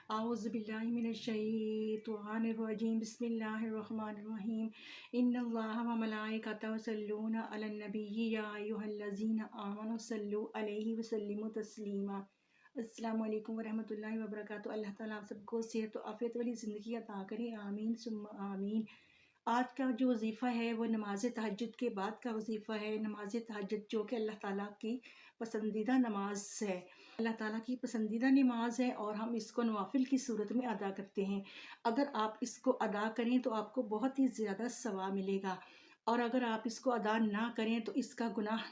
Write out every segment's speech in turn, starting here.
أعوذ بالله من الشيطان الرجيم بسم الله الرحمن الرحيم إن الله وملائكته يصلون على النبي يا أيها الذين آمنوا صلوا عليه وسلموا تسلیما۔ السلام علیکم ورحمۃ اللہ وبرکاتہ۔ اللہ تعالیٰ آپ سب کو صحت و عافیت والی زندگی عطا کرے، آمین ثم آمین۔ آج کا جو وظیفہ ہے وہ نماز تہجد کے بعد کا وظیفہ ہے۔ نماز تہجد جو کہ اللہ تعالیٰ کی پسندیدہ نماز ہے، اللہ تعالیٰ کی پسندیدہ نماز ہے، اور ہم اس کو نوافل کی صورت میں ادا کرتے ہیں۔ اگر آپ اس کو ادا کریں تو آپ کو بہت ہی زیادہ ثواب ملے گا، اور اگر آپ اس کو ادا نہ کریں تو اس کا گناہ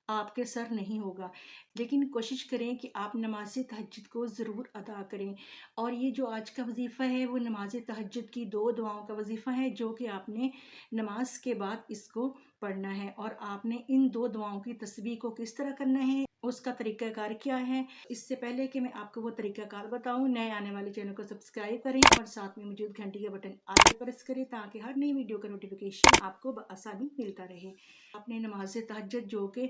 آپ کے سر نہیں ہوگا۔ لیکن کوشش کریں کہ آپ نماز تہجد کو ضرور ادا کریں۔ اور یہ جو آج کا وظیفہ ہے وہ نماز تہجد کی 2 دعاؤں کا وظیفہ ہے، جو کہ آپ نے نماز کے بعد اس کو پڑھنا ہے، اور آپ نے ان 2 دعاؤں کی تسبیح کو کس طرح کرنا ہے، اس کا طریقہ کار کیا ہے۔ اس سے پہلے کہ میں آپ کو وہ طریقہ کار بتاؤں، نئے آنے والے چینل کو سبسکرائب کریں اور ساتھ میں موجود گھنٹی کا بٹن آل پہ پریس کریں تاکہ ہر نئی ویڈیو کا نوٹیفیکیشن آپ کو بآسانی ملتا رہے۔ آپ نے نماز تہجد جو کہ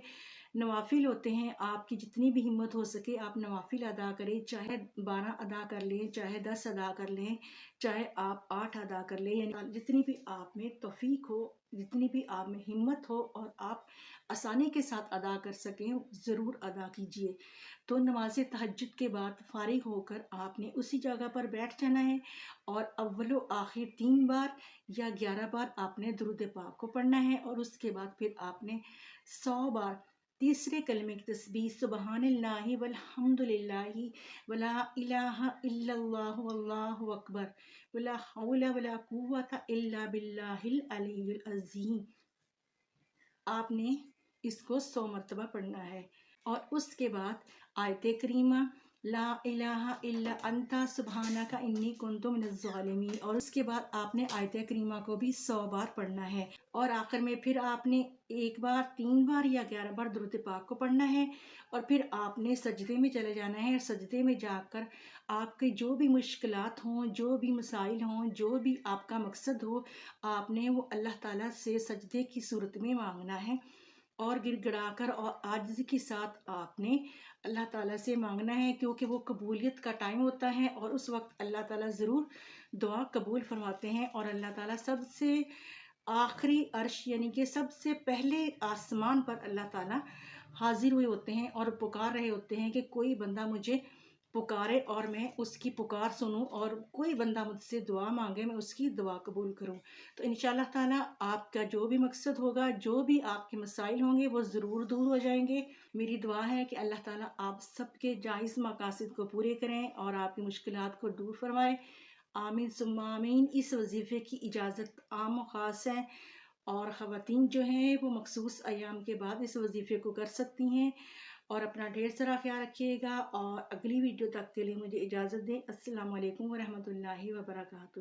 نوافل ہوتے ہیں، آپ کی جتنی بھی ہمت ہو سکے آپ نوافل ادا کریں، چاہے 12 ادا کر لیں، چاہے 10 ادا کر لیں، چاہے آپ 8 ادا کر لیں، یعنی جتنی بھی آپ میں توفیق ہو، جتنی بھی آپ میں ہمت ہو اور آپ آسانی کے ساتھ ادا کر سکیں، ضرور ادا کیجئے۔ تو نماز تہجد کے بعد فارغ ہو کر آپ نے اسی جگہ پر بیٹھ جانا ہے، اور اول و آخر 3 بار یا 11 بار آپ نے درود پاک کو پڑھنا ہے، اور اس کے بعد پھر آپ نے 100 بار تیسرے کلمے کی تسبیح سبحان اللہ والحمد للہ ولا الہ الا اللہ واللہ اکبر ولا حول ولا قوت الا باللہ العلی العظیم، آپ نے اس کو 100 مرتبہ پڑھنا ہے۔ اور اس کے بعد آیت کریمہ لا الہ الا انت سبحانک انی کنت من الظالمین، اور اس کے بعد آپ نے آیت کریمہ کو بھی 100 بار پڑھنا ہے، اور آخر میں پھر آپ نے 1 بار 3 بار یا 11 بار درود پاک کو پڑھنا ہے، اور پھر آپ نے سجدے میں چلے جانا ہے۔ سجدے میں جا کر آپ کے جو بھی مشکلات ہوں، جو بھی مسائل ہوں، جو بھی آپ کا مقصد ہو، آپ نے وہ اللہ تعالیٰ سے سجدے کی صورت میں مانگنا ہے، اور گڑ گڑا کر اور عاجزی کے ساتھ آپ نے اللہ تعالیٰ سے مانگنا ہے، کیونکہ وہ قبولیت کا ٹائم ہوتا ہے، اور اس وقت اللہ تعالیٰ ضرور دعا قبول فرماتے ہیں، اور اللہ تعالیٰ سب سے آخری عرش یعنی کہ سب سے پہلے آسمان پر اللہ تعالیٰ حاضر ہوئے ہوتے ہیں اور پکار رہے ہوتے ہیں کہ کوئی بندہ مجھے پکارے اور میں اس کی پکار سنوں، اور کوئی بندہ مجھ سے دعا مانگے میں اس کی دعا قبول کروں۔ تو انشاءاللہ تعالیٰ آپ کا جو بھی مقصد ہوگا، جو بھی آپ کے مسائل ہوں گے، وہ ضرور دور ہو جائیں گے۔ میری دعا ہے کہ اللہ تعالیٰ آپ سب کے جائز مقاصد کو پورے کریں اور آپ کی مشکلات کو دور فرمائے، آمین ثم آمین۔ اس وظیفے کی اجازت عام و خاص ہے، اور خواتین جو ہیں وہ مخصوص ایام کے بعد اس وظیفے کو کر سکتی ہیں۔ اور اپنا ڈھیر سارا خیال رکھیے گا، اور اگلی ویڈیو تک کے لیے مجھے اجازت دیں۔ السلام علیکم ورحمۃ اللہ وبرکاتہ۔